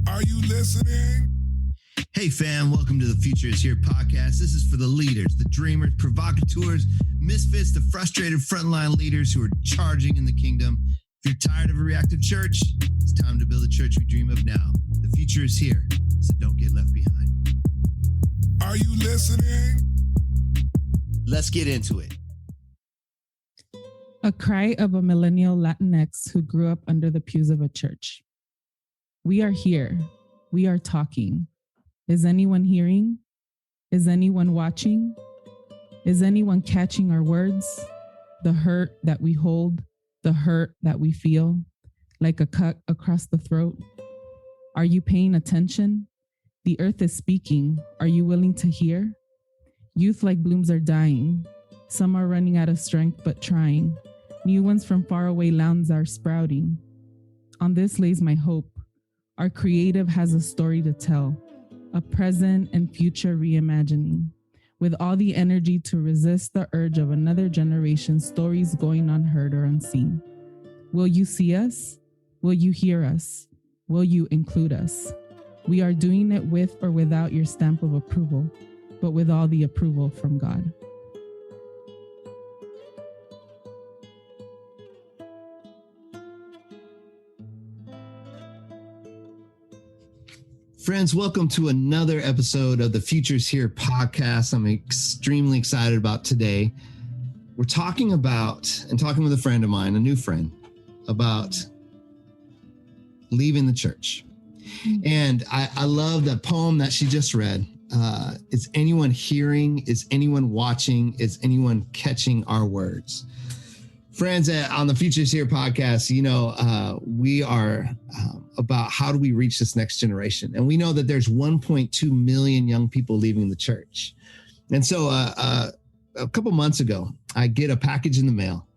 Are you listening? Hey fam, welcome to the Future is Here podcast. This is for the leaders, the dreamers, provocateurs, misfits, the frustrated frontline leaders who are charging in the kingdom. If you're tired of a reactive church, it's time to build a church we dream of now. The future is here, so don't get left behind. Are you listening? Let's get into it. A cry of a millennial Latinx who grew up under the pews of a church. We are here. We are talking. Is anyone hearing? Is anyone watching? Is anyone catching our words? The hurt that we hold, the hurt that we feel, like a cut across the throat. Are you paying attention? The earth is speaking. Are you willing to hear? Youth like blooms are dying. Some are running out of strength but trying. New ones from faraway lands are sprouting. On this lays my hope. Our creative has a story to tell, a present and future reimagining, with all the energy to resist the urge of another generation's stories going unheard or unseen. Will you see us? Will you hear us? Will you include us? We are doing it with or without your stamp of approval, but with all the approval from God. Friends, welcome to another episode of the Future's Here podcast. I'm extremely excited about today. We're talking with a friend of mine, a new friend, about leaving the church. And I love that poem that she just read. Is anyone hearing? Is anyone watching? Is anyone catching our words? Friends, on the Future's Here podcast, we are about how do we reach this next generation? And we know that there's 1.2 million young people leaving the church. And so a couple months ago, I get a package in the mail.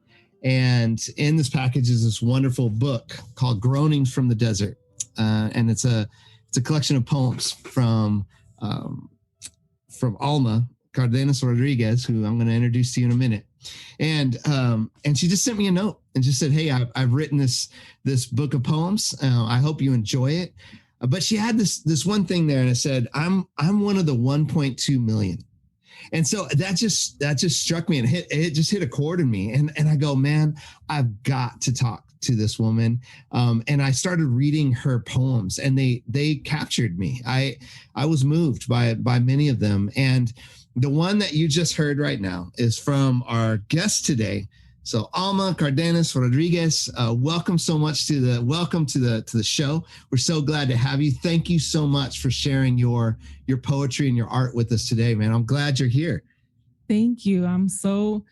And in this package is this wonderful book called Groanings from the Desert. And it's a collection of poems from Alma Cardenas-Rodriguez, who I'm going to introduce to you in a minute. And she just sent me a note and just said, "Hey, I've written this book of poems. I hope you enjoy it." But she had this one thing there, and it said, "I'm one of the 1.2 million." And so that just struck me, and it just hit a chord in me. And I go, man, I've got to talk to this woman. And I started reading her poems, and they captured me. I was moved by many of them. And the one that you just heard right now is from our guest today. So Alma Cardenas-Rodriguez, welcome so much to the show. We're so glad to have you. Thank you so much for sharing your poetry and your art with us today, man. I'm glad you're here. Thank you. I'm so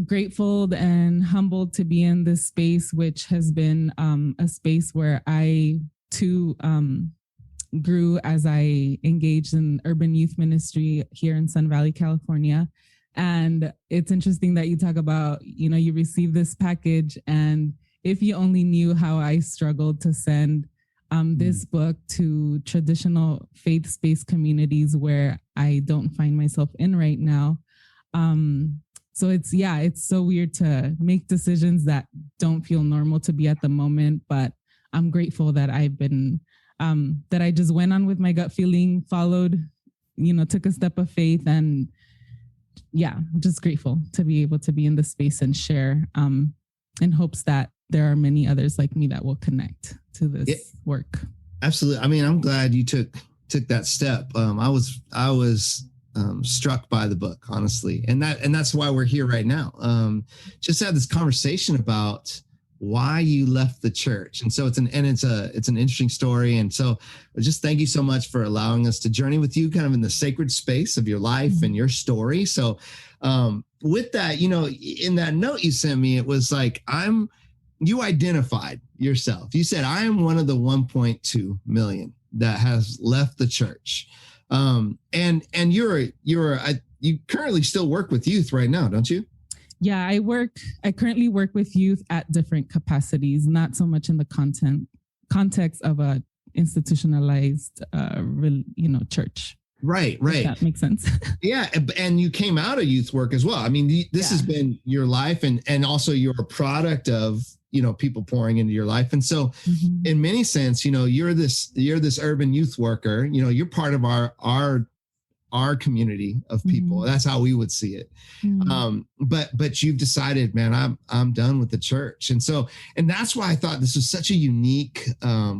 grateful and humbled to be in this space, which has been a space where I too grew as I engaged in urban youth ministry here in Sun Valley, California. And it's interesting that you talk about, you receive this package, and if you only knew how I struggled to send this book to traditional faith-based communities where I don't find myself in right now. So it's so weird to make decisions that don't feel normal to be at the moment, but I'm grateful that I've been that I just went on with my gut feeling, followed, took a step of faith, and just grateful to be able to be in this space and share in hopes that there are many others like me that will connect to this work. Absolutely. I mean, I'm glad you took that step. I was struck by the book, honestly. And that's why we're here right now. Just had this conversation about why you left the church. And so it's an interesting story. And so just thank you so much for allowing us to journey with you kind of in the sacred space of your life and your story. So with that, in that note you sent me, it was like, you identified yourself. You said, I am one of the 1.2 million that has left the church. And you currently still work with youth right now, don't you? Yeah, I currently work with youth at different capacities, not so much in the context of a institutionalized, church. Right. If that makes sense. Yeah. And you came out of youth work as well. I mean, this has been your life and also you're a product of, people pouring into your life. And so in many sense, you're this urban youth worker, you're part of our community of people. That's how we would see it. But you've decided, man, I'm done with the church. And that's why I thought this was such a unique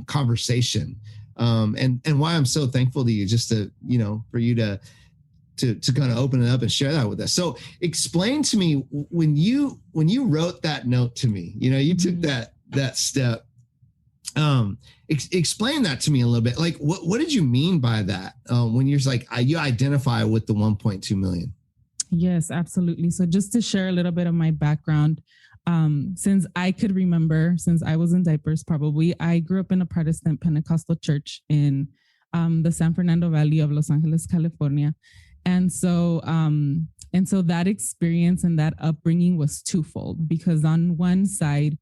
conversation. And why I'm so thankful to you, just to, for you to kind of open it up and share that with us. So explain to me, when you wrote that note to me, you took that step. Explain that to me a little bit. Like, what did you mean by that? When you're like, you identify with the 1.2 million? Yes, absolutely. So just to share a little bit of my background, since I could remember, since I was in diapers, probably, I grew up in a Protestant Pentecostal church in the San Fernando Valley of Los Angeles, California. And so that experience and that upbringing was twofold, because on one side,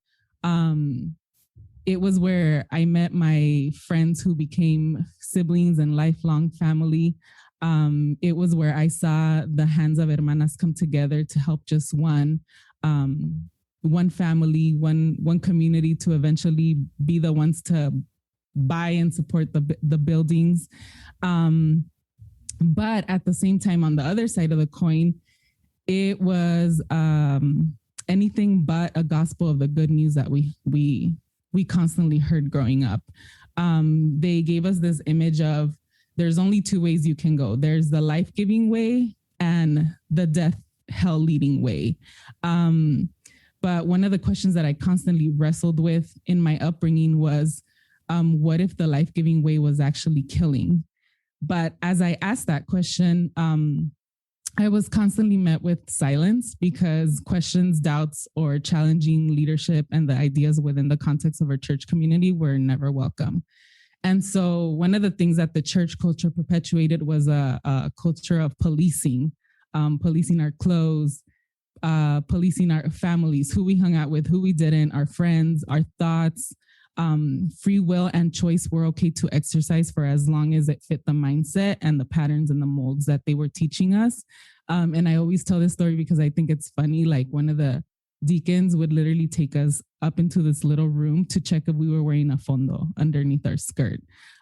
it was where I met my friends who became siblings and lifelong family. It was where I saw the hands of hermanas come together to help just one family, one community, to eventually be the ones to buy and support the buildings. But at the same time, on the other side of the coin, it was anything but a gospel of the good news that we constantly heard growing up. They gave us this image of, there's only two ways you can go. There's the life-giving way and the death, hell-leading way. But one of the questions that I constantly wrestled with in my upbringing was, what if the life-giving way was actually killing? But as I asked that question, I was constantly met with silence, because questions, doubts, or challenging leadership and the ideas within the context of our church community were never welcome. And so one of the things that the church culture perpetuated was a culture of policing our clothes, policing our families, who we hung out with, who we didn't, our friends, our thoughts. Free will and choice were okay to exercise for as long as it fit the mindset and the patterns and the molds that they were teaching us. And I always tell this story because I think it's funny. Like, one of the deacons would literally take us up into this little room to check if we were wearing a fondo underneath our skirt.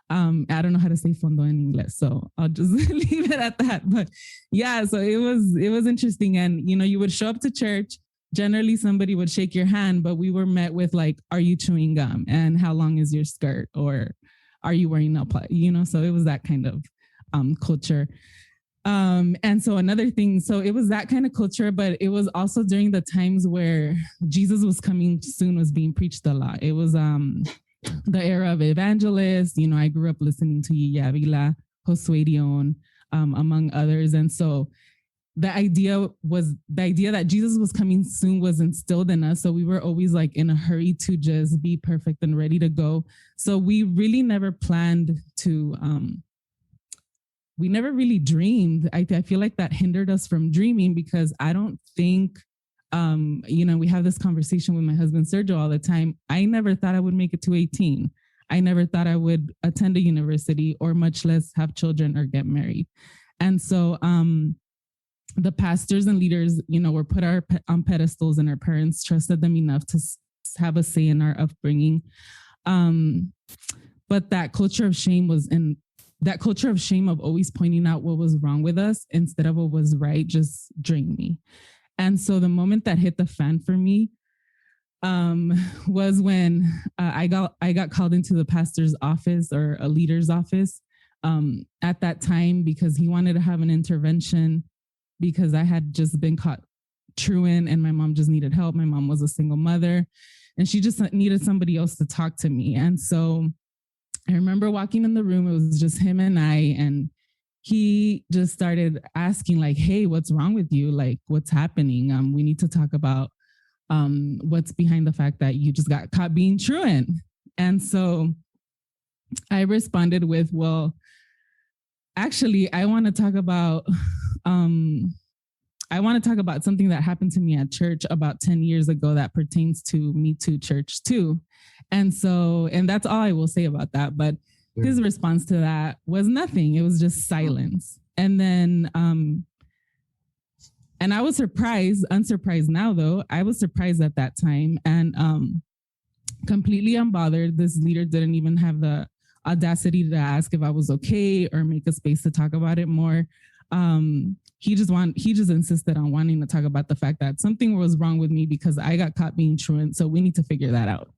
I don't know how to say fondo in English, so I'll just leave it at that. But yeah, so it was interesting. And, you would show up to church. Generally, somebody would shake your hand, but we were met with like, are you chewing gum? And how long is your skirt? Or are you wearing nail polish? So it was that kind of culture. And so another thing, so it was that kind of culture, but it was also during the times where Jesus was coming soon was being preached a lot. It was the era of evangelists. I grew up listening to Yaya Avila, Josué Dion, among others. And so the idea that Jesus was coming soon was instilled in us. So we were always like in a hurry to just be perfect and ready to go. So we really never planned to, we never really dreamed. I feel like that hindered us from dreaming, because I don't think, we have this conversation with my husband, Sergio, all the time. I never thought I would make it to 18. I never thought I would attend a university, or much less have children or get married. And so, the pastors and leaders, were put on pedestals, and our parents trusted them enough to have a say in our upbringing. But that culture of shame of always pointing out what was wrong with us instead of what was right just drained me. And so the moment that hit the fan for me was when I got called into the pastor's office, or a leader's office, at that time, because he wanted to have an intervention, because I had just been caught truant and my mom just needed help. My mom was a single mother, and she just needed somebody else to talk to me. And so I remember walking in the room, it was just him and I, and he just started asking like, hey, what's wrong with you? Like, what's happening? We need to talk about what's behind the fact that you just got caught being truant. And so I responded with, well, actually, I want to talk about something that happened to me at church about 10 years ago that pertains to Me Too Church too. And that's all I will say about that. But his response to that was nothing. It was just silence. And then, and I was unsurprised now though. I was surprised at that time. And completely unbothered. This leader didn't even have the audacity to ask if I was okay or make a space to talk about it more. He just insisted on wanting to talk about the fact that something was wrong with me because I got caught being truant. So we need to figure that out.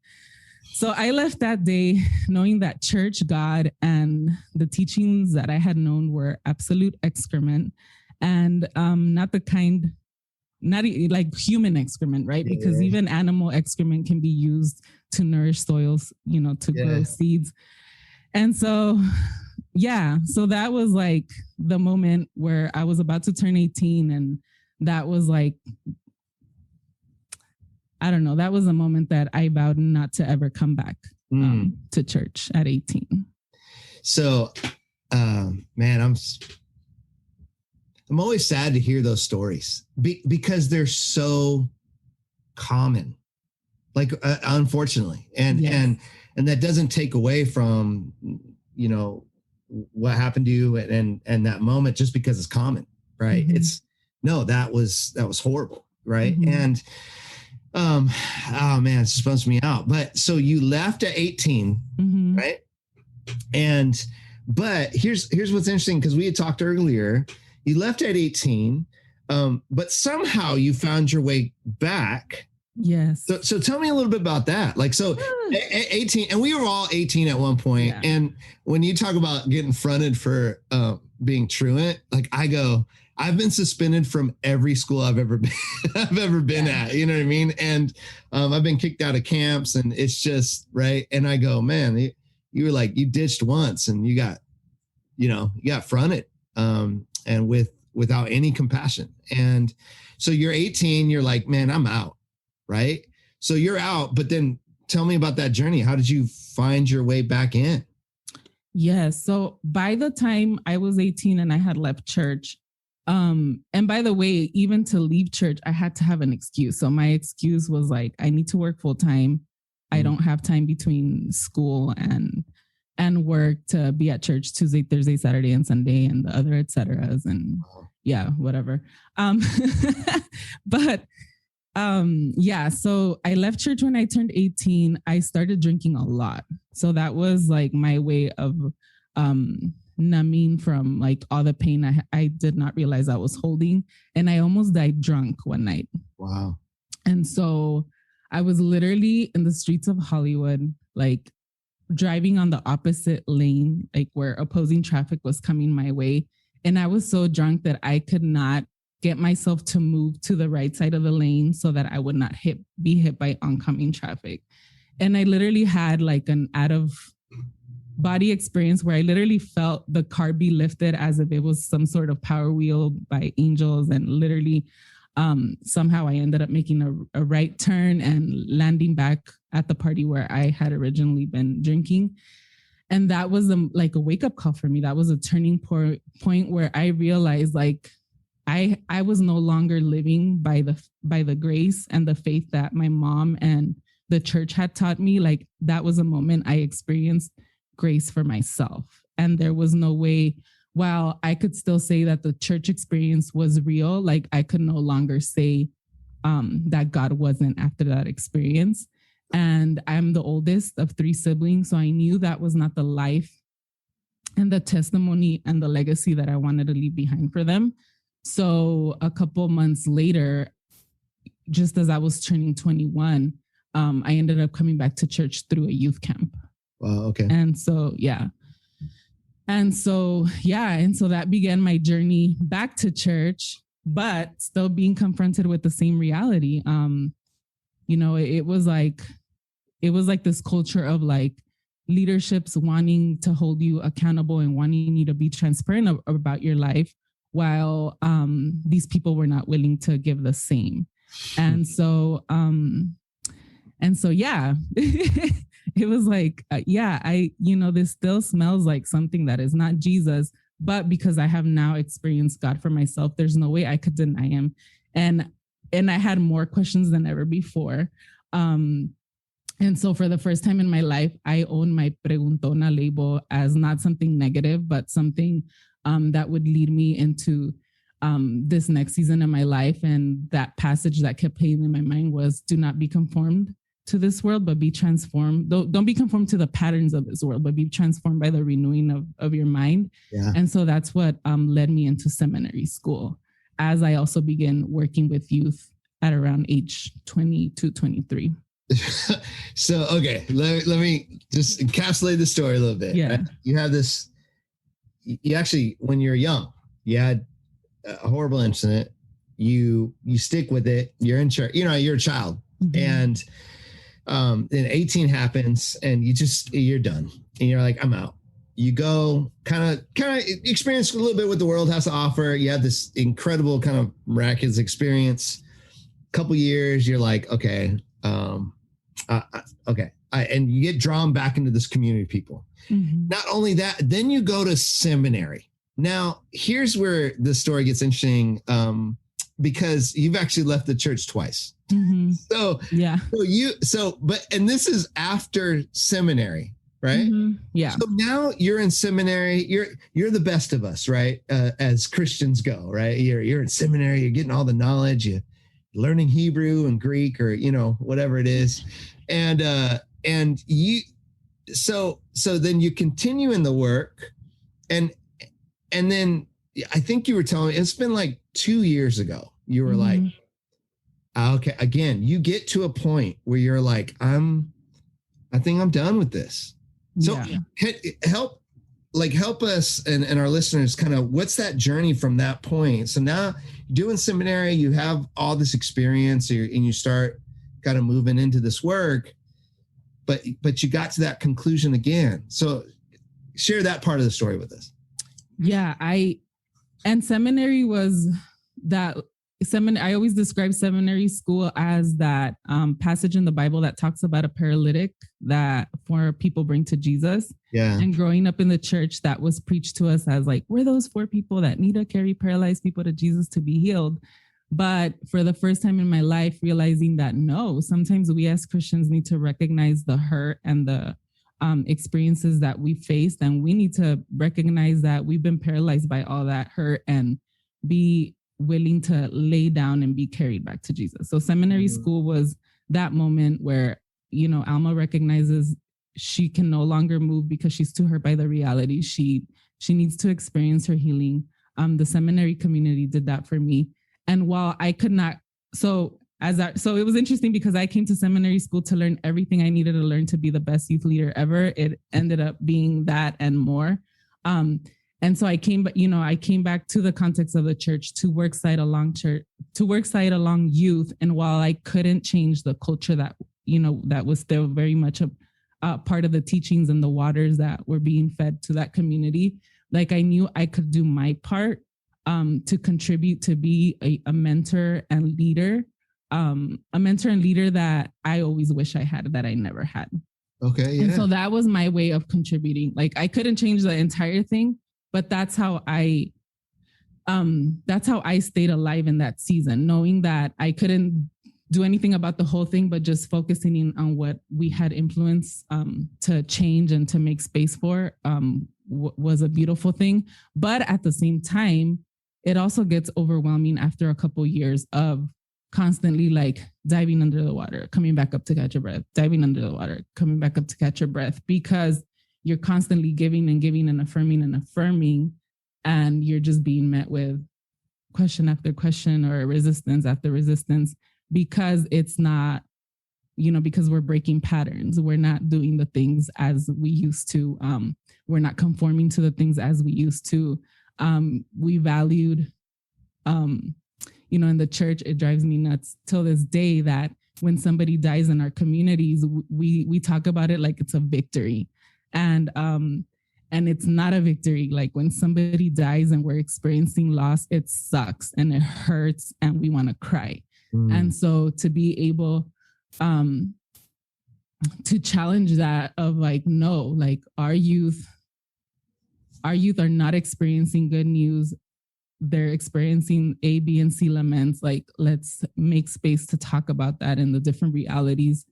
So I left that day knowing that church, God, and the teachings that I had known were absolute excrement, and not the kind, not like human excrement, right? Yeah. Because even animal excrement can be used to nourish soils, to grow seeds. And so, so that was like the moment where I was about to turn 18. And that was like, I don't know, that was a moment that I vowed not to ever come back to church at 18. So, man, I'm always sad to hear those stories because they're so common, like, unfortunately. And that doesn't take away from, what happened to you and that moment just because it's common, right? Mm-hmm. That was horrible. Right. Mm-hmm. And, oh man, it just bums me out. But so you left at 18, mm-hmm. right? But here's what's interesting, because we had talked earlier, you left at 18, but somehow you found your way back. Yes. So tell me a little bit about that. Like, so 18, and we were all 18 at one point. Yeah. And when you talk about getting fronted for being truant, like I've been suspended from every school I've ever been at, you know what I mean? And I've been kicked out of camps, and it's just right. And I go, man, you were like, you ditched once and you got fronted, and without any compassion. And so you're 18, you're like, man, I'm out. Right. So you're out, but then tell me about that journey. How did you find your way back in? Yes. So by the time I was 18 and I had left church, and by the way, even to leave church, I had to have an excuse. So my excuse was like, I need to work full time. I don't have time between school and work to be at church Tuesday, Thursday, Saturday, and Sunday, and the other et ceteras, and whatever. So I left church when I turned 18. I started drinking a lot. So that was like my way of numbing from like all the pain I did not realize I was holding. And I almost died drunk one night. Wow. And so I was literally in the streets of Hollywood, like driving on the opposite lane, like where opposing traffic was coming my way. And I was so drunk that I could not get myself to move to the right side of the lane so that I would not be hit by oncoming traffic. And I literally had like an out of body experience where I literally felt the car be lifted as if it was some sort of power wheel by angels. And literally somehow I ended up making a right turn and landing back at the party where I had originally been drinking. And that was a wake up call for me. That was a turning point where I realized like, I was no longer living by the grace and the faith that my mom and the church had taught me. Like that was a moment I experienced grace for myself. And there was no way, while I could still say that the church experience was real, like I could no longer say that God wasn't after that experience. And I'm the oldest of 3 siblings. So I knew that was not the life and the testimony and the legacy that I wanted to leave behind for them. So a couple months later, just as I was turning 21, I ended up coming back to church through a youth camp. Wow. Okay. And so that began my journey back to church, but still being confronted with the same reality. It was like this culture of like leaderships wanting to hold you accountable and wanting you to be transparent about your life, while these people were not willing to give the same. And so it was like, this still smells like something that is not Jesus, but because I have now experienced God for myself, there's no way I could deny him. And I had more questions than ever before. And so for the first time in my life, I own my preguntona label as not something negative, but something that would lead me into this next season of my life. And that passage that kept playing in my mind was, do not be conformed to this world, but be transformed. Don't be conformed to the patterns of this world, but be transformed by the renewing of your mind. Yeah. And so that's what led me into seminary school, as I also began working with youth at around age 22, 23. So, okay, let me just encapsulate the story a little bit. Yeah. Right? You have this, you actually, when you're young, you had a horrible incident. You stick with it. You're in church, you're a child. And then 18 happens and you're done. And you're like, I'm out. You go kind of experience a little bit what the world has to offer. You have this incredible kind of miraculous experience. Couple years, you're like, okay, and you get drawn back into this community of people. Not only that, then you go to seminary. Now, here's where the story gets interesting, because you've actually left the church twice. So yeah. And this is after seminary, right? Yeah. So now you're in seminary. You're the best of us, right? As Christians go, right? You're in seminary. You're getting all the knowledge. You're learning Hebrew and Greek, or whatever it is, and you. So then you continue in the work, and then I think you were telling me it's been like 2 years ago. You were like, okay, again, you get to a point where you're like, I think I'm done with this. So help us and our listeners kind of, what's that journey from that point? So now doing seminary, you have all this experience and you start kind of moving into this work, but you got to that conclusion again. So share that part of the story with us. Yeah. And seminary was that I always describe seminary school as that passage in the Bible that talks about a paralytic that 4 people bring to Jesus. Yeah. And growing up in the church, that was preached to us as like, we're those 4 people that need to carry paralyzed people to Jesus to be healed. But for the first time in my life, realizing that no, sometimes we as Christians need to recognize the hurt and the experiences that we faced. And we need to recognize that we've been paralyzed by all that hurt and be willing to lay down and be carried back to Jesus. So seminary school was that moment where, Alma recognizes she can no longer move because she's too hurt by the reality. She needs to experience her healing. The seminary community did that for me. And while I could not, so it was interesting because I came to seminary school to learn everything I needed to learn to be the best youth leader ever. It ended up being that and more. And so I came back to the context of the church to work side along youth. And while I couldn't change the culture that was still very much a part of the teachings and the waters that were being fed to that community, like I knew I could do my part to contribute to be a mentor and leader, that I always wish I had, that I never had. Okay. Yeah. And so that was my way of contributing. Like I couldn't change the entire thing, but that's how I stayed alive in that season, knowing that I couldn't do anything about the whole thing, but just focusing in on what we had influence to change and to make space for was a beautiful thing. But at the same time, it also gets overwhelming after a couple years of constantly like diving under the water, coming back up to catch your breath, diving under the water, coming back up to catch your breath, because you're constantly giving and affirming, and you're just being met with question after question or resistance after resistance, because it's not, because we're breaking patterns. We're not doing the things as we used to. We're not conforming to the things as we used to. We valued, in the church, it drives me nuts till this day that when somebody dies in our communities, we talk about it like it's a victory. And it's not a victory. Like when somebody dies and we're experiencing loss, it sucks and it hurts and we want to cry. And so to be able to challenge that of like, no, like our youth are not experiencing good news. They're experiencing A, B, and C laments. Like, let's make space to talk about that and the different realities,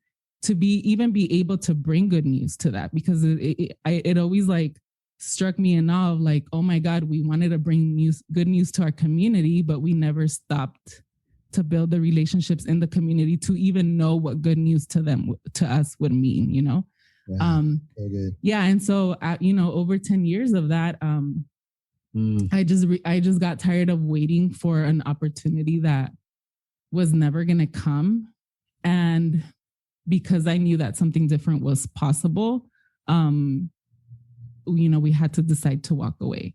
to be able to bring good news to that, because it always like struck me in awe of like, oh my God, we wanted to bring good news to our community, but we never stopped to build the relationships in the community to even know what good news to us would mean, you know? Yeah, so good. Yeah. And so, over 10 years of that, I just got tired of waiting for an opportunity that was never going to come. And because I knew that something different was possible, we had to decide to walk away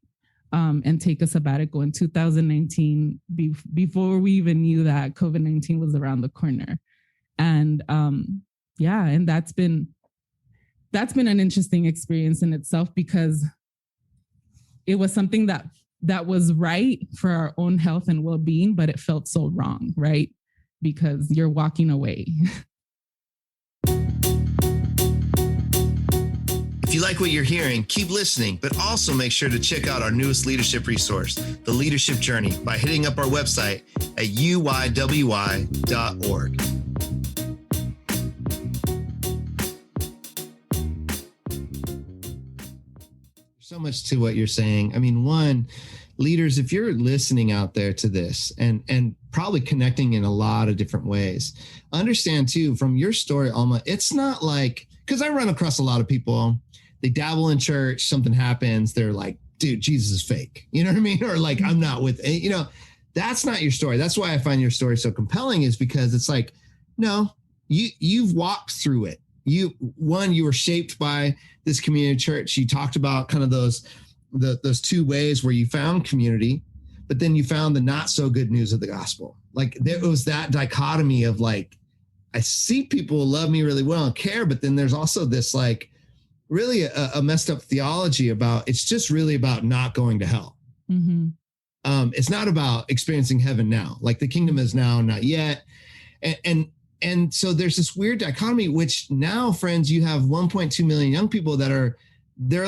and take a sabbatical in 2019 before we even knew that COVID-19 was around the corner. And and that's been an interesting experience in itself, because it was something that was right for our own health and well-being, but it felt so wrong, right? Because you're walking away. If you like what you're hearing, keep listening, but also make sure to check out our newest leadership resource, The Leadership Journey, by hitting up our website at uywi.org. So much to what you're saying. I mean, one, leaders, if you're listening out there to this and probably connecting in a lot of different ways, understand too, from your story, Alma, it's not like, because I run across a lot of people, they dabble in church, something happens, they're like, dude, Jesus is fake. You know what I mean? Or like, I'm not with it. That's not your story. That's why I find your story so compelling, is because it's like, no, you've walked through it. You were shaped by this community church. You talked about kind of those two ways where you found community, but then you found the not so good news of the gospel. Like there was that dichotomy of like, I see people love me really well and care, but then there's also this like really a messed up theology about, it's just really about not going to hell. Mm-hmm. It's not about experiencing heaven now, like the kingdom is now, not yet. And so there's this weird dichotomy, which now, friends, you have 1.2 million young people they're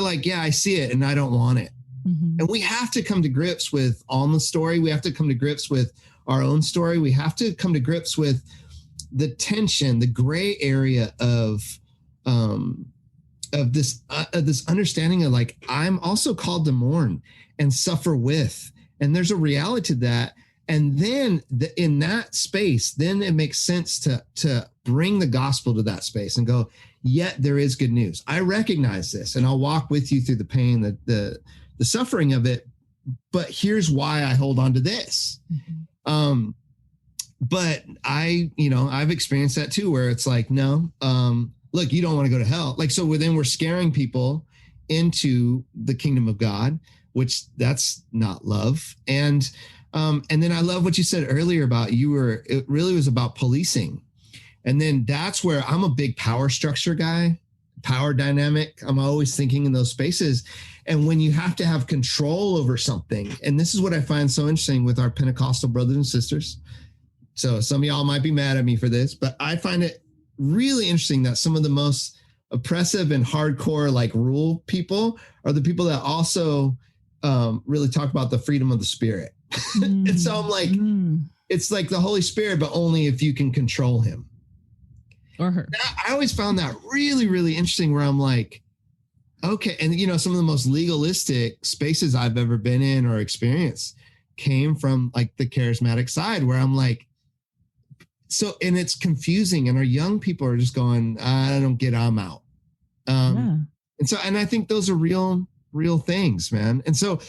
like, yeah, I see it and I don't want it. Mm-hmm. And we have to come to grips with Alma's story. We have to come to grips with our own story. We have to come to grips with the tension, the gray area of this understanding of like, I'm also called to mourn and suffer with, and there's a reality to that. And then in that space, then it makes sense to bring the gospel to that space and go, yet there is good news. I recognize this and I'll walk with you through the pain, the suffering of it. But here's why I hold on to this. Mm-hmm. But I've experienced that too, where it's like, no, look, you don't want to go to hell. Like, so then we're scaring people into the kingdom of God, which that's not love. And then I love what you said earlier about it really was about policing. And then that's where I'm a big power structure guy, power dynamic. I'm always thinking in those spaces. And when you have to have control over something, and this is what I find so interesting with our Pentecostal brothers and sisters. So some of y'all might be mad at me for this, but I find it really interesting that some of the most oppressive and hardcore like rule people are the people that also really talk about the freedom of the spirit. And so I'm like, it's like the Holy Spirit, but only if you can control him or her. I always found that really, really interesting, where I'm like, okay. And some of the most legalistic spaces I've ever been in or experienced came from like the charismatic side, where I'm like, and it's confusing, and our young people are just going, I don't get it, I'm out. And I think those are real things, man. And so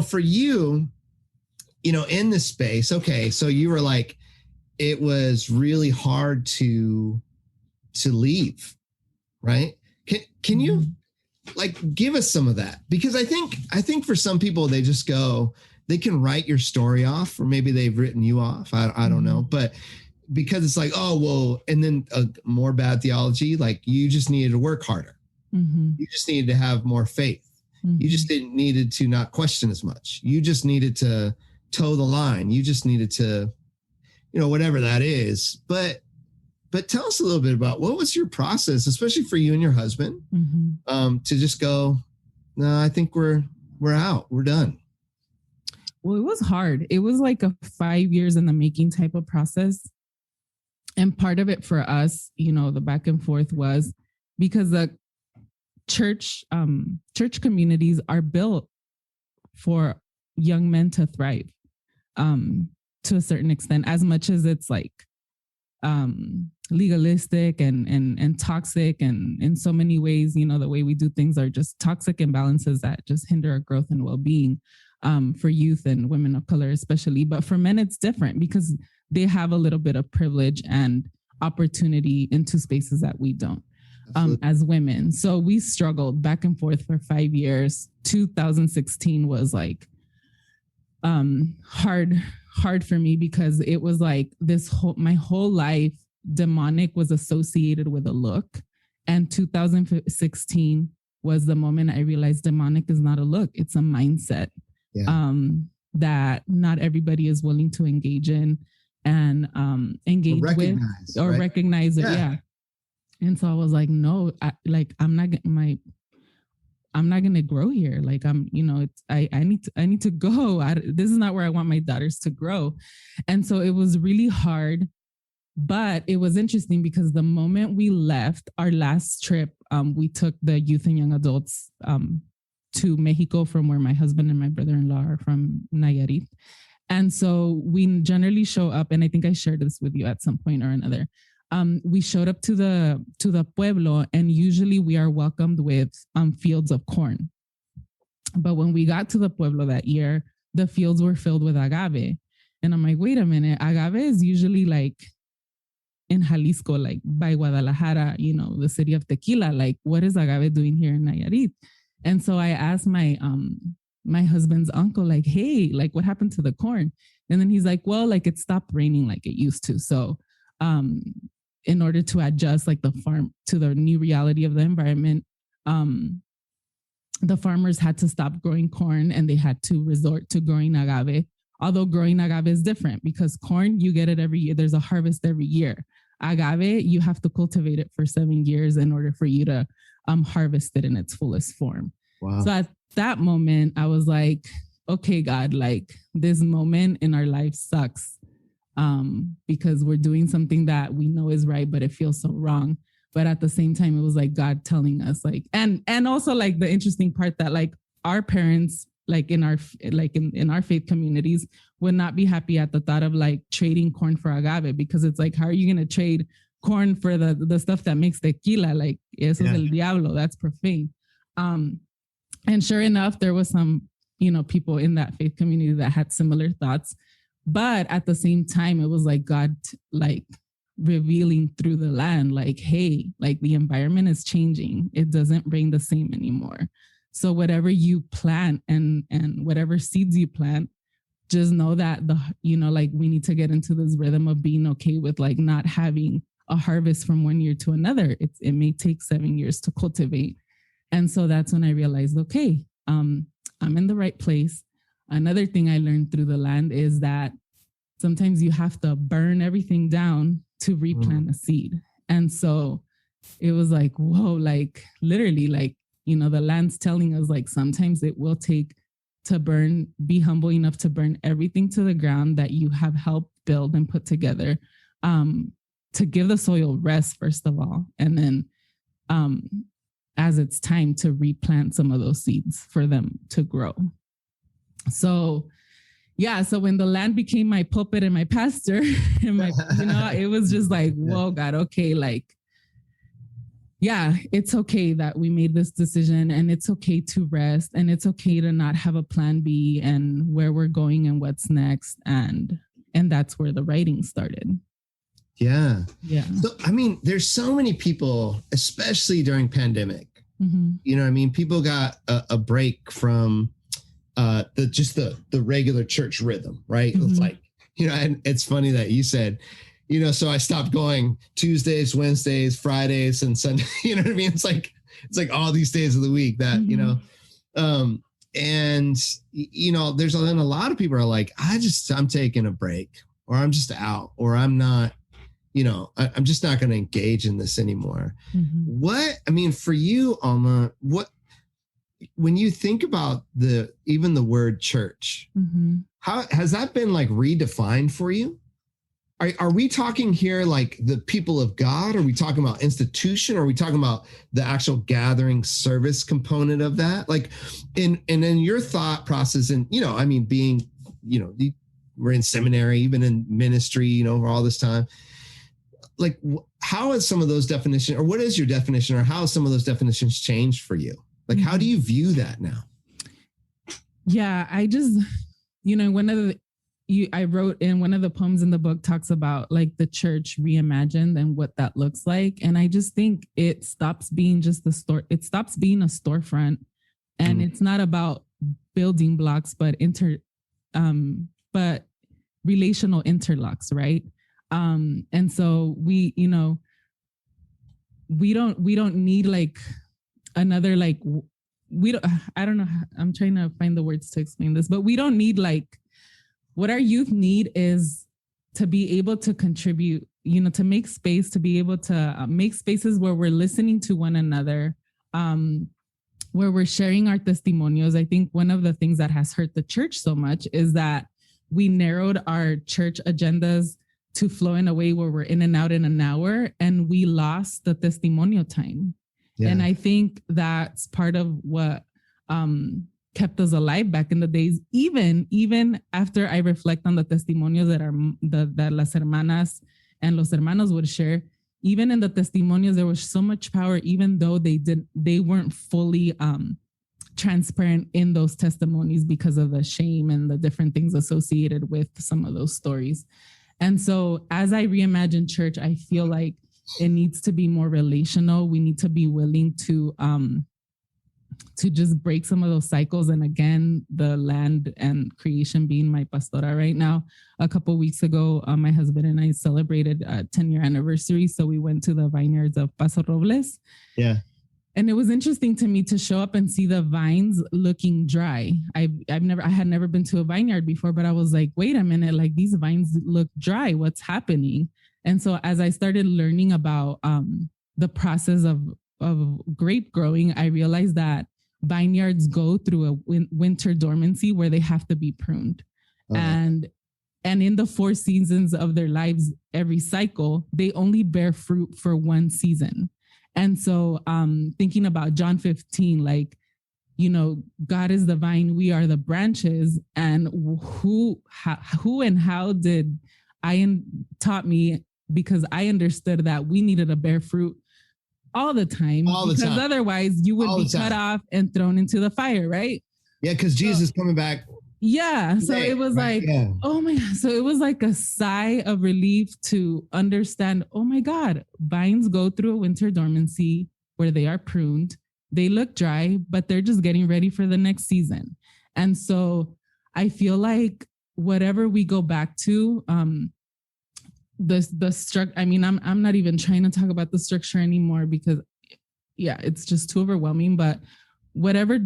for you, in this space, okay, so you were like, it was really hard to leave, right? Can you like give us some of that? Because I think for some people, they just go, they can write your story off, or maybe they've written you off. I don't know, but because it's like, oh, well, and then more bad theology, like you just needed to work harder. Mm-hmm. You just needed to have more faith. Mm-hmm. You just needed to not question as much. You just needed to toe the line. You just needed to, whatever that is. But tell us a little bit about what was your process, especially for you and your husband, to just go, no, I think we're out. We're done. Well, it was hard. It was like a 5 years in the making type of process. And part of it for us, the back and forth was because the church communities are built for young men to thrive. to a certain extent, as much as it's like legalistic and toxic, and in so many ways, you know, the way we do things are just toxic imbalances that just hinder our growth and well-being, for youth and women of color especially. But for men, it's different because they have a little bit of privilege and opportunity into spaces that we don't, as women. So we struggled back and forth for 5 years. 2016 was like hard for me because it was like my whole life, demonic was associated with a look. And 2016 was the moment I realized demonic is not a look, it's a mindset. Yeah. That not everybody is willing to engage in and engage with or recognize it. Yeah. And so I was like, no, I'm not going to grow here. Like I need to go. This is not where I want my daughters to grow. And so it was really hard, but it was interesting because the moment we left our last trip, we took the youth and young adults to Mexico, from where my husband and my brother-in-law are from, Nayarit. And so we generally show up, and I think I shared this with you at some point or another. We showed up to the pueblo, and usually we are welcomed with fields of corn. But when we got to the pueblo that year, the fields were filled with agave. And I'm like, wait a minute, agave is usually like in Jalisco, like by Guadalajara, you know, the city of tequila. Like, what is agave doing here in Nayarit? And so I asked my husband's uncle, like, hey, like what happened to the corn? And then he's like, well, like it stopped raining like it used to. So in order to adjust like the farm to the new reality of the environment, the farmers had to stop growing corn and they had to resort to growing agave. Although growing agave is different because corn, you get it every year. There's a harvest every year. Agave, you have to cultivate it for 7 years in order for you to harvest it in its fullest form. Wow. So at that moment, I was like, okay, God, like this moment in our life sucks. Because we're doing something that we know is right, but it feels so wrong. But at the same time, it was like God telling us like, and also like the interesting part that like our parents, like in our faith communities would not be happy at the thought of like trading corn for agave, because it's like, how are you going to trade corn for the stuff that makes tequila? Like, eso es el diablo, that's profane. And sure enough, there was some, people in that faith community that had similar thoughts. But at the same time, it was like God, like revealing through the land, like, hey, like the environment is changing. It doesn't rain the same anymore. So whatever you plant and whatever seeds you plant, just know that like we need to get into this rhythm of being okay with like not having a harvest from one year to another. It may take 7 years to cultivate. And so that's when I realized, okay, I'm in the right place. Another thing I learned through the land is that sometimes you have to burn everything down to replant a seed. And so it was like, whoa, like literally, like, the land's telling us like sometimes it will take to be humble enough to burn everything to the ground that you have helped build and put together, to give the soil rest, first of all. And then as it's time to replant some of those seeds for them to grow. So, so when the land became my pulpit and my pastor, and it was just like, whoa, God, okay, like, it's okay that we made this decision, and it's okay to rest, and it's okay to not have a plan B and where we're going and what's next. And that's where the writing started. Yeah. Yeah. So, I mean, there's so many people, especially during pandemic, people got a break from the regular church rhythm, right? Mm-hmm. It's like, and it's funny that you said, so I stopped going Tuesdays, Wednesdays, Fridays, and Sunday. You know what I mean? It's like all these days of the week that, and there's a lot of people are like, I'm taking a break, or I'm just out, or I'm not, I'm just not going to engage in this anymore. Mm-hmm. For you, Alma, when you think about even the word church, how has that been like redefined for you? Are we talking here like the people of God? Are we talking about institution? Or are we talking about the actual gathering service component of that? Like in your thought process, and being were in seminary, you've been in ministry, you know, for all this time. Like, how is some of those definitions, or what is your definition, or how have some of those definitions changed for you? Like, how do you view that now? Yeah, I just, you know, I wrote in one of the poems in the book talks about like the church reimagined and what that looks like. And I just think it stops being just the store. It stops being a storefront, and it's not about building blocks, but relational interlocks. Right. And so we, you know, we don't need like another, like, I don't know. I'm trying to find the words to explain this, but we don't need like, what our youth need is to be able to contribute, you know, to make space, to be able to make spaces where we're listening to one another, where we're sharing our testimonials. I think one of the things that has hurt the church so much is that we narrowed our church agendas to flow in a way where we're in and out in an hour, and we lost the testimonial time. Yeah. And I think that's part of what kept us alive back in the days, even after I reflect on the testimonios that las hermanas and los hermanos would share. Even in the testimonios, there was so much power, even though they weren't fully transparent in those testimonies because of the shame and the different things associated with some of those stories. And so as I reimagine church, I feel like it needs to be more relational. We need to be willing to just break some of those cycles. And again, the land and creation being my pastora right now. A couple of weeks ago, my husband and I celebrated a 10-year anniversary. So we went to the vineyards of Paso Robles. Yeah. And it was interesting to me to show up and see the vines looking dry. I had never been to a vineyard before, but I was like, wait a minute, like these vines look dry. What's happening? And so as I started learning about the process of grape growing, I realized that vineyards go through a winter dormancy where they have to be pruned. And in the 4 seasons of their lives, every cycle, they only bear fruit for 1 season. And so thinking about John 15, like, you know, God is the vine, we are the branches. And who and how did taught me, because I understood that we needed to bear fruit all the time, because otherwise you would be cut off and thrown into the fire, right? Yeah, because Jesus is coming back. Yeah. So it was like, oh my God. So it was like a sigh of relief to understand, oh my God, vines go through a winter dormancy where they are pruned. They look dry, but they're just getting ready for the next season. And so I feel like whatever we go back to, the structure, I mean, I'm not even trying to talk about the structure anymore because it's just too overwhelming, but whatever,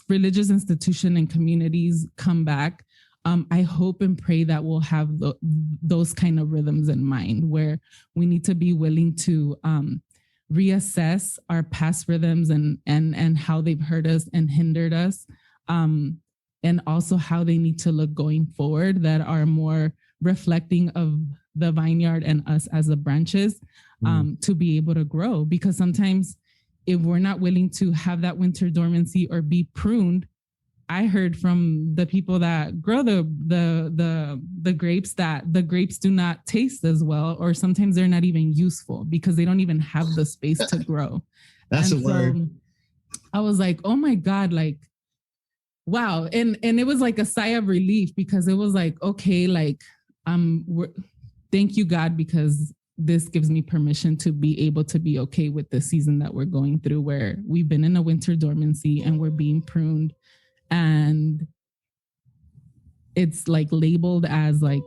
religious institution and communities come back, I hope and pray that we'll have those kind of rhythms in mind, where we need to be willing to reassess our past rhythms and how they've hurt us and hindered us, and also how they need to look going forward, that are more reflecting of the vineyard and us as the branches, to be able to grow. Because sometimes if we're not willing to have that winter dormancy or be pruned, I heard from the people that grow the grapes that the grapes do not taste as well, or sometimes they're not even useful because they don't even have the space to grow. That's a word. I was like, oh my God, like, wow. And it was like a sigh of relief, because it was like, okay, like, thank you, God, because this gives me permission to be able to be okay with the season that we're going through, where we've been in a winter dormancy and we're being pruned, and it's like labeled as like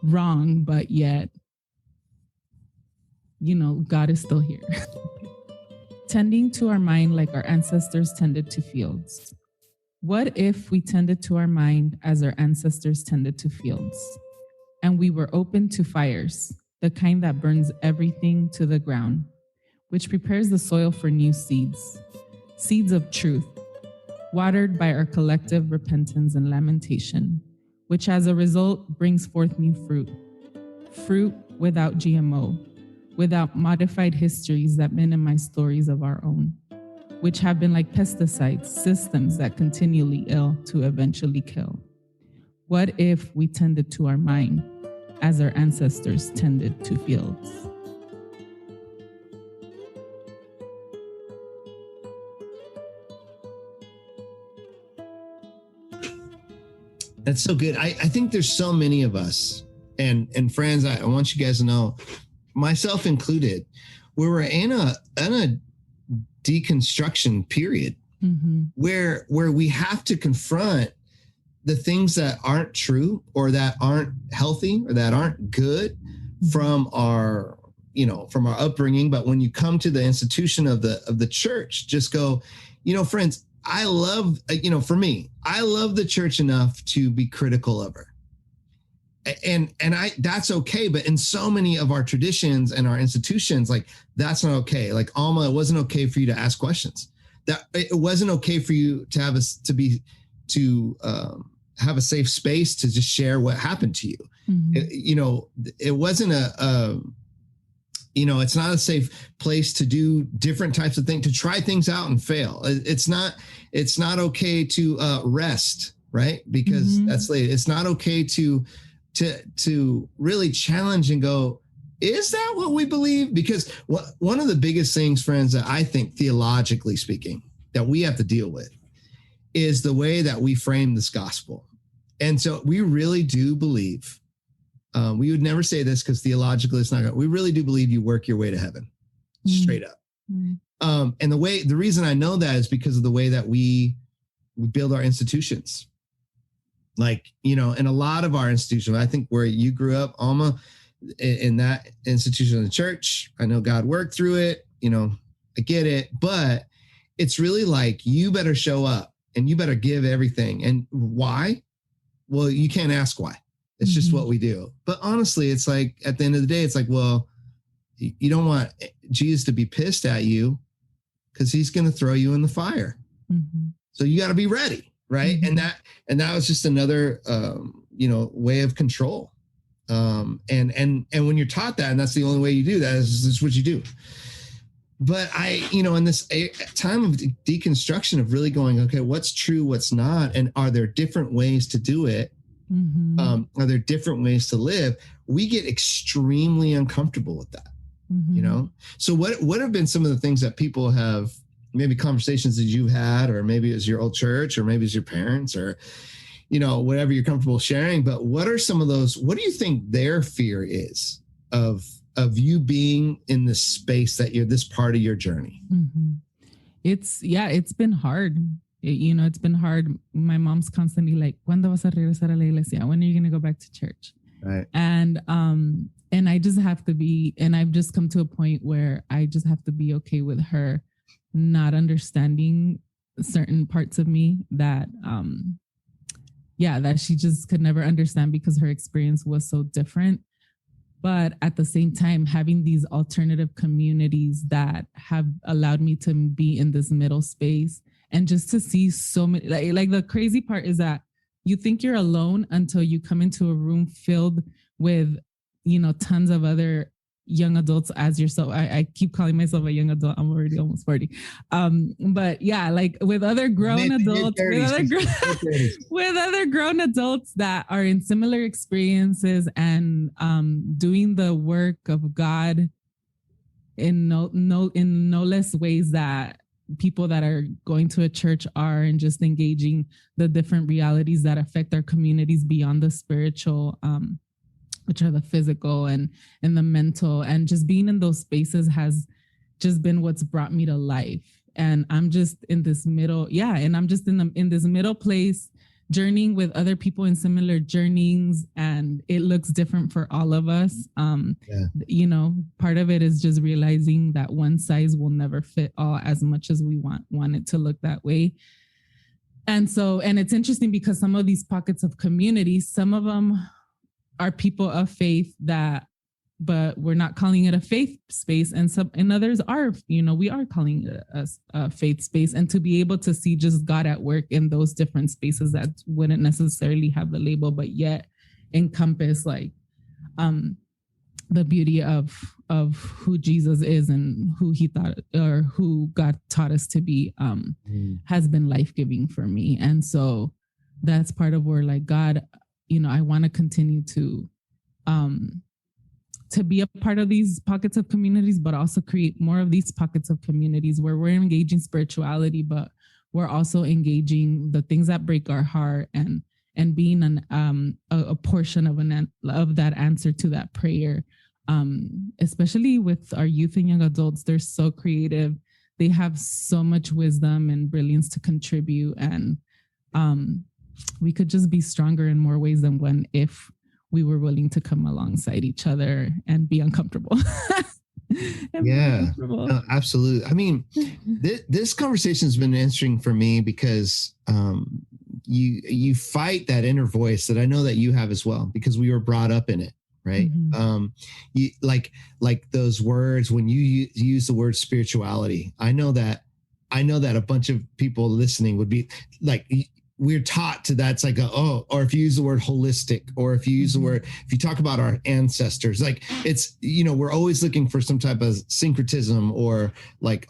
wrong, but yet, you know, God is still here. Tending to our mind like our ancestors tended to fields. What if we tended to our mind as our ancestors tended to fields, and we were open to fires, the kind that burns everything to the ground, which prepares the soil for new seeds, seeds of truth, watered by our collective repentance and lamentation, which as a result brings forth new fruit, fruit without GMO, without modified histories that minimize stories of our own, which have been like pesticides, systems that continually ill to eventually kill. What if we tended to our mind as our ancestors tended to fields? That's so good. I think there's so many of us, and friends, I want you guys to know, myself included, where we're in a deconstruction period, where we have to confront the things that aren't true or that aren't healthy or that aren't good from our upbringing. But when you come to the institution of the church, just go, friends, I love, for me, I love the church enough to be critical of her. And that's okay. But in so many of our traditions and our institutions, like, that's not okay. Like, Alma, it wasn't okay for you to ask questions. That it wasn't okay for you to have have a safe space to just share what happened to you. It wasn't it's not a safe place to do different types of things, to try things out and fail. It's not okay to rest, right? Because that's late. It's not okay to really challenge and go, is that what we believe? Because one of the biggest things, friends, that I think, theologically speaking, that we have to deal with is the way that we frame this gospel. And so we really do believe, we would never say this because theologically it's not good. We really do believe you work your way to heaven, straight up. And the reason I know that is because of the way that we build our institutions. Like, in a lot of our institutions, I think where you grew up, Alma, in that institution of the church, I know God worked through it, I get it, but it's really like, you better show up and you better give everything. And why? Well, you can't ask why. It's just what we do. But honestly, it's like, at the end of the day, it's like, well, you don't want Jesus to be pissed at you because he's going to throw you in the fire. So you got to be ready. Right. And that was just another, way of control. And when you're taught that, and that's the only way you do that, is what you do. But in this time of deconstruction, of really going, okay, what's true, what's not, and are there different ways to do it? Are there different ways to live? We get extremely uncomfortable with that, So what have been some of the things that people have, maybe conversations that you've had, or maybe it's your old church, or maybe it's your parents, or, whatever you're comfortable sharing, but what are some of those, what do you think their fear is of you being in this space, that you're this part of your journey? It's been hard. It's been hard. My mom's constantly like, ¿Cuándo vas a regresar a la iglesia? When are you going to go back to church? Right. And I just have to be, and I've just come to a point where I just have to be okay with her not understanding certain parts of me that she just could never understand because her experience was so different. But at the same time, having these alternative communities that have allowed me to be in this middle space, and just to see so many, like the crazy part is that you think you're alone until you come into a room filled with, tons of other young adults as yourself. I keep calling myself a young adult. I'm already almost 40. But yeah, like with other grown adults, with other grown adults that are in similar experiences and doing the work of God in no less ways that people that are going to a church are, and just engaging the different realities that affect our communities beyond the spiritual, which are the physical and the mental, and just being in those spaces has just been what's brought me to life. And I'm just in this middle. Yeah. And I'm just in this middle place, journeying with other people in similar journeys. And it looks different for all of us. Part of it is just realizing that one size will never fit all, as much as we want it to look that way. And it's interesting because some of these pockets of community, some of them are people of faith but we're not calling it a faith space. And others are, we are calling it a faith space. And to be able to see just God at work in those different spaces that wouldn't necessarily have the label, but yet encompass like the beauty of who Jesus is and who he thought, or who God taught us to be, has been life-giving for me. And so that's part of where, like, God, I want to continue to be a part of these pockets of communities, but also create more of these pockets of communities where we're engaging spirituality, but we're also engaging the things that break our heart and being a portion of that answer to that prayer. Especially with our youth and young adults, they're so creative. They have so much wisdom and brilliance to contribute, and we could just be stronger in more ways than one if we were willing to come alongside each other and be uncomfortable. No, absolutely. I mean, this conversation has been interesting for me because you fight that inner voice that I know that you have as well, because we were brought up in it, right? Mm-hmm. You like those words when you use the word spirituality. I know that a bunch of people listening would be like, we're taught to that's like or if you use the word holistic, or if you use the word, if you talk about our ancestors, like it's, we're always looking for some type of syncretism, or like,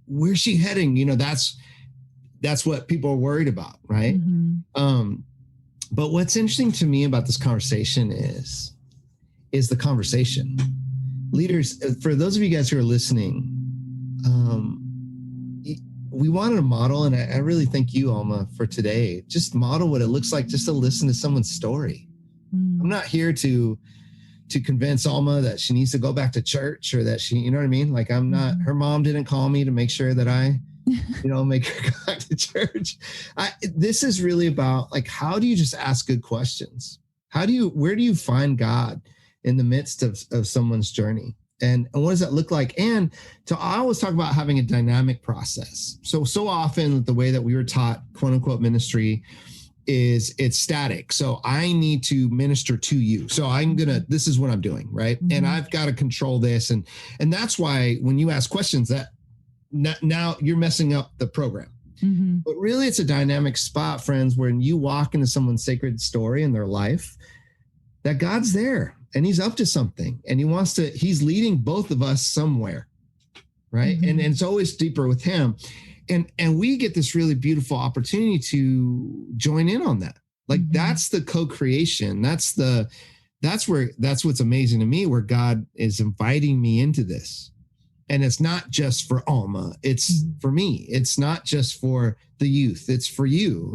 where's she heading? That's what people are worried about. Right. Mm-hmm. But what's interesting to me about this conversation is the conversation. Leaders, for those of you guys who are listening, we wanted a model, and I really thank you, Alma, for today. Just model what it looks like just to listen to someone's story. I'm not here to convince Alma that she needs to go back to church, or that she, you know what I mean? Like, I'm not, her mom didn't call me to make sure that I, make her go back to church. This is really about, like, how do you just ask good questions? Where do you find God in the midst of someone's journey? And what does that look like? And I always talk about having a dynamic process. So often the way that we were taught, quote unquote, ministry is it's static. So I need to minister to you. So this is what I'm doing. Right. Mm-hmm. And I've got to control this. And that's why when you ask questions, that now you're messing up the program. Mm-hmm. But really it's a dynamic spot, friends, when you walk into someone's sacred story in their life, that God's there. And he's up to something, and he's leading both of us somewhere. Right. Mm-hmm. And it's always deeper with him. And we get this really beautiful opportunity to join in on that. Like, that's the co-creation. That's what's amazing to me, where God is inviting me into this. And it's not just for Alma. It's for me. It's not just for the youth. It's for you.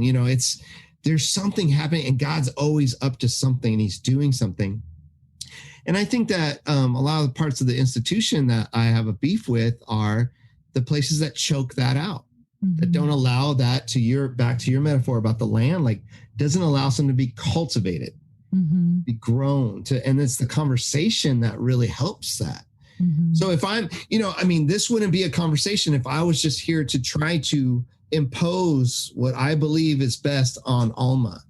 There's something happening, and God's always up to something, and he's doing something. And I think that a lot of the parts of the institution that I have a beef with are the places that choke that out, that don't allow that back to your metaphor about the land, like doesn't allow something to be cultivated, be grown and it's the conversation that really helps that. So if I'm, this wouldn't be a conversation if I was just here to try to impose what I believe is best on Alma.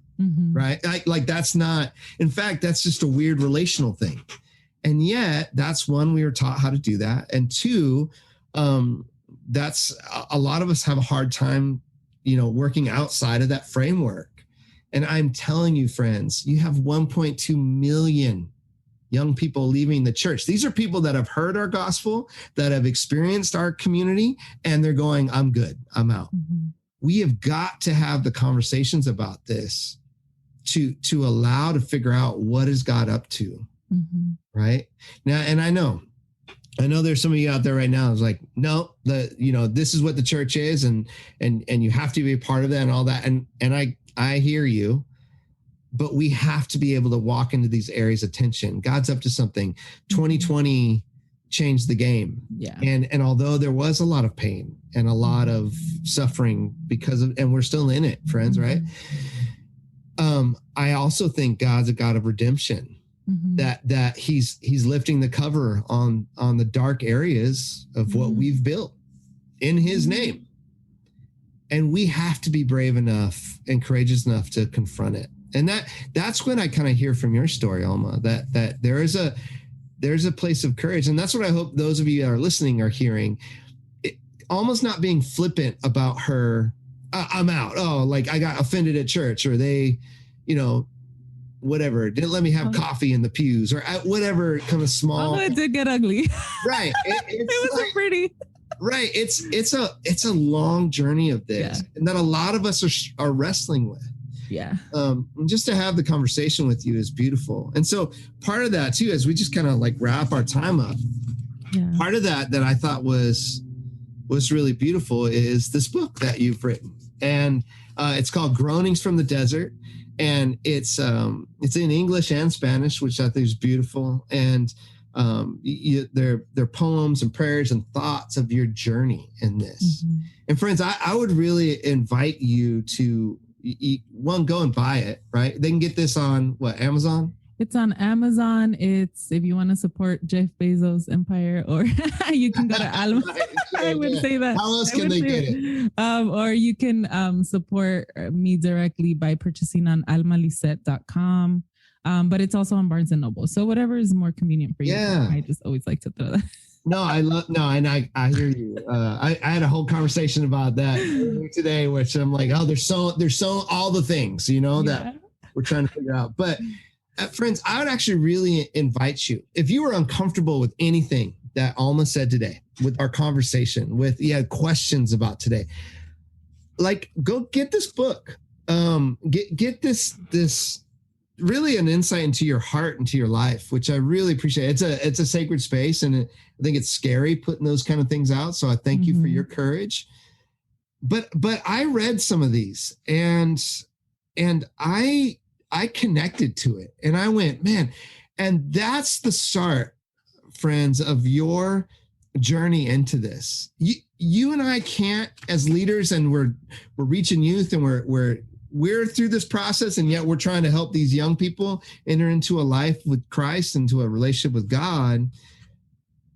Right. Like that's not, in fact, that's just a weird relational thing. And yet that's one, we were taught how to do that. And two, that's a lot of us have a hard time, working outside of that framework. And I'm telling you, friends, you have 1.2 million young people leaving the church. These are people that have heard our gospel, that have experienced our community, and they're going, I'm good, I'm out. We have got to have the conversations about this to allow to figure out what is God up to. Right now. And I know there's some of you out there right now who's like, no, this is what the church is. And you have to be a part of that and all that. And I hear you, but we have to be able to walk into these areas of tension. God's up to something. 2020 changed the game. Yeah. And although there was a lot of pain and a lot of suffering and we're still in it, friends. Right. I also think God's a God of redemption, that he's lifting the cover on the dark areas of what we've built in his name. And we have to be brave enough and courageous enough to confront it. And that's when I kind of hear from your story, Alma, that there's a place of courage. And that's what I hope those of you that are listening are hearing. Almost not being flippant about her, I'm out. Oh, like I got offended at church, or they, whatever, didn't let me have coffee in the pews, or whatever kind of small. Although it did get ugly. Right. It wasn't pretty. Right. It's a long journey of this, and that a lot of us are wrestling with. Yeah. Just to have the conversation with you is beautiful. And so part of that too, as we just kind of like wrap our time up, part of that I thought was really beautiful is this book that you've written. And it's called Groanings from the Desert. And it's in English and Spanish, which I think is beautiful. And they're poems and prayers and thoughts of your journey in this. Mm-hmm. And friends, I would really invite you to go and buy it, right? They can get this on Amazon? It's on Amazon. It's if you want to support Jeff Bezos' empire, or you can go to Alma. I would say that. How else can they get it? Or you can support me directly by purchasing on almalizzette.com. But it's also on Barnes and Noble. So whatever is more convenient for you. Yeah. I just always like to throw that. And I hear you. I had a whole conversation about that today, which I'm like, there's so all the things, that we're trying to figure out. But friends, I would actually really invite you, if you were uncomfortable with anything that Alma said today, with our conversation, with you had questions about today, like go get this book. Get this really an insight into your heart, into your life, which I really appreciate. It's a sacred space, and I think it's scary putting those kind of things out. So I thank you for your courage. But I read some of these and I connected to it, and I went, man, and that's the start, friends, of your journey into this. You and I can't, as leaders, and we're reaching youth, and we're through this process, and yet we're trying to help these young people enter into a life with Christ, into a relationship with God.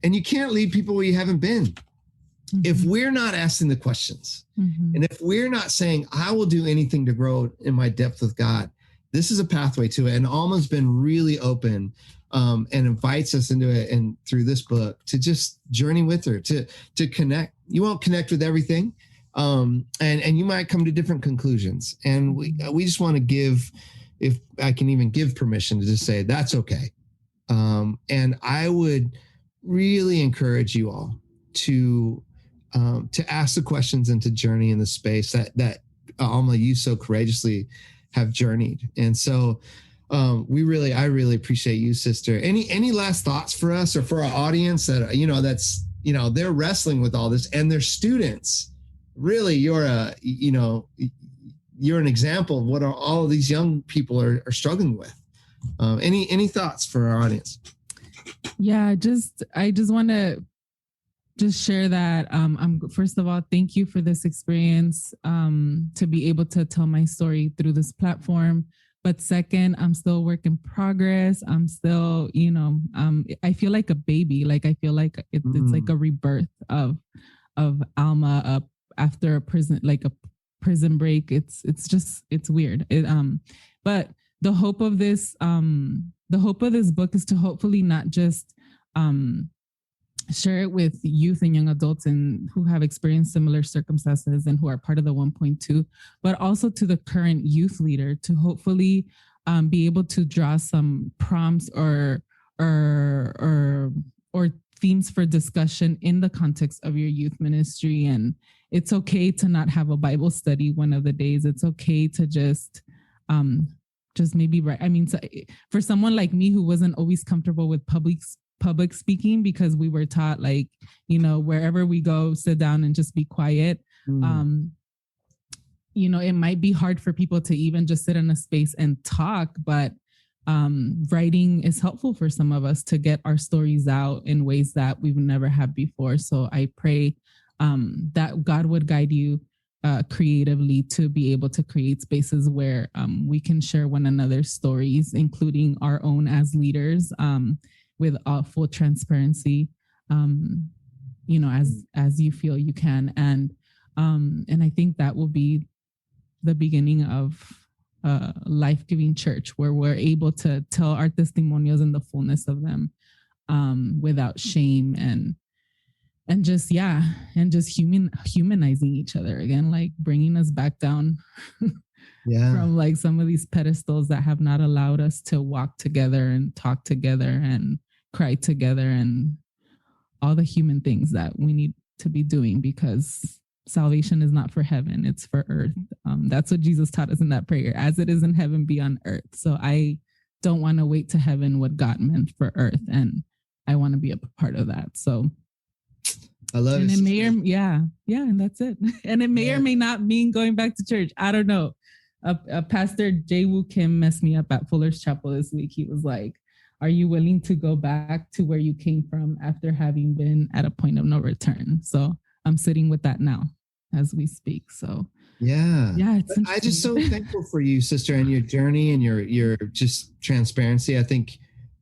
And you can't lead people where you haven't been. Mm-hmm. If we're not asking the questions, and if we're not saying, I will do anything to grow in my depth with God, this is a pathway to it. And Alma's been really open and invites us into it, and through this book, to just journey with her, to connect. You won't connect with everything. And you might come to different conclusions. And we just want to give, if I can even give permission to just say, that's okay. And I would really encourage you all to ask the questions and to journey in the space that Alma, you so courageously have journeyed. And so I really appreciate you, sister. Any last thoughts for us or for our audience that, they're wrestling with all this, and they're students. Really, you're an example of what all of these young people are struggling with. Any thoughts for our audience? Yeah, I just want to just share that. First of all, thank you for this experience, to be able to tell my story through this platform. But second, I'm still a work in progress. I'm still, I feel like a baby. Like I feel like it's like a rebirth of Alma up after a prison break. It's weird. But the hope of this book is to hopefully not just share it with youth and young adults and who have experienced similar circumstances and who are part of the 1.2, but also to the current youth leader, to hopefully be able to draw some prompts or themes for discussion in the context of your youth ministry. And it's okay to not have a Bible study one of the days. It's okay to just maybe write. I mean, for someone like me who wasn't always comfortable with public speaking, because we were taught, like, wherever we go, sit down and just be quiet. It might be hard for people to even just sit in a space and talk, but writing is helpful for some of us to get our stories out in ways that we've never had before. So I pray that God would guide you creatively to be able to create spaces where we can share one another's stories, including our own as leaders, with full transparency, as you feel you can. And I think that will be the beginning of life-giving church, where we're able to tell our testimonials in the fullness of them, without shame and just humanizing each other again, like bringing us back down from like some of these pedestals that have not allowed us to walk together and talk together and cry together and all the human things that we need to be doing, because salvation is not for heaven, it's for earth. That's what Jesus taught us in that prayer. As it is in heaven, be on earth. So I don't want to wait to heaven what God meant for earth. And I want to be a part of that. So I love and it. it may or and that's it. And it may or may not mean going back to church. I don't know. Pastor Jay Woo Kim messed me up at Fuller's Chapel this week. He was like, are you willing to go back to where you came from after having been at a point of no return? So I'm sitting with that now as we speak. So yeah, it's I'm just so thankful for you, sister, and your journey and your just transparency. I think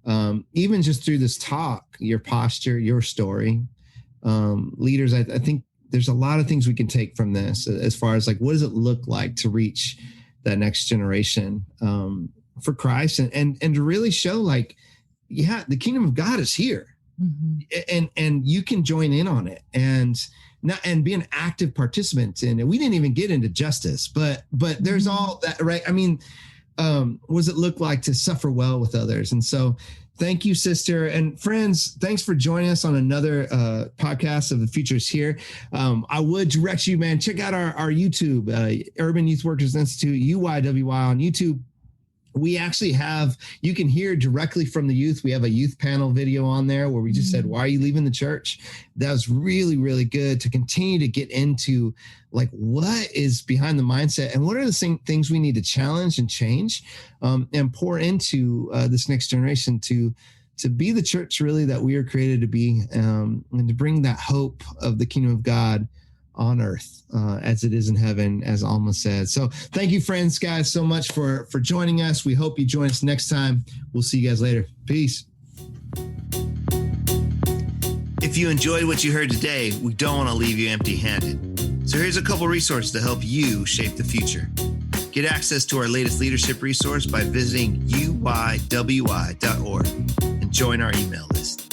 even just through this talk, your posture, your story, leaders, I think there's a lot of things we can take from this as far as like, what does it look like to reach that next generation for Christ and to really show like, yeah, the kingdom of God is here, and you can join in on it and be an active participant in it. We didn't even get into justice, but there's all that, right? I mean, what does it look like to suffer well with others? And so thank you, sister. And friends, thanks for joining us on another podcast of The Future's Here. I would direct you, man, check out our YouTube, Urban Youth Workers Institute, UYWY on YouTube. We actually you can hear directly from the youth. We have a youth panel video on there where we just said, why are you leaving the church? That was really, really good to continue to get into like what is behind the mindset and what are the things we need to challenge and change and pour into this next generation to be the church really that we are created to be and to bring that hope of the kingdom of God on earth as it is in heaven, as Alma said. So thank you, friends, guys, so much for joining us. We hope you join us next time. We'll see you guys later. Peace. If you enjoyed what you heard today, we don't want to leave you empty-handed. So here's a couple resources to help you shape the future. Get access to our latest leadership resource by visiting uywi.org and join our email list.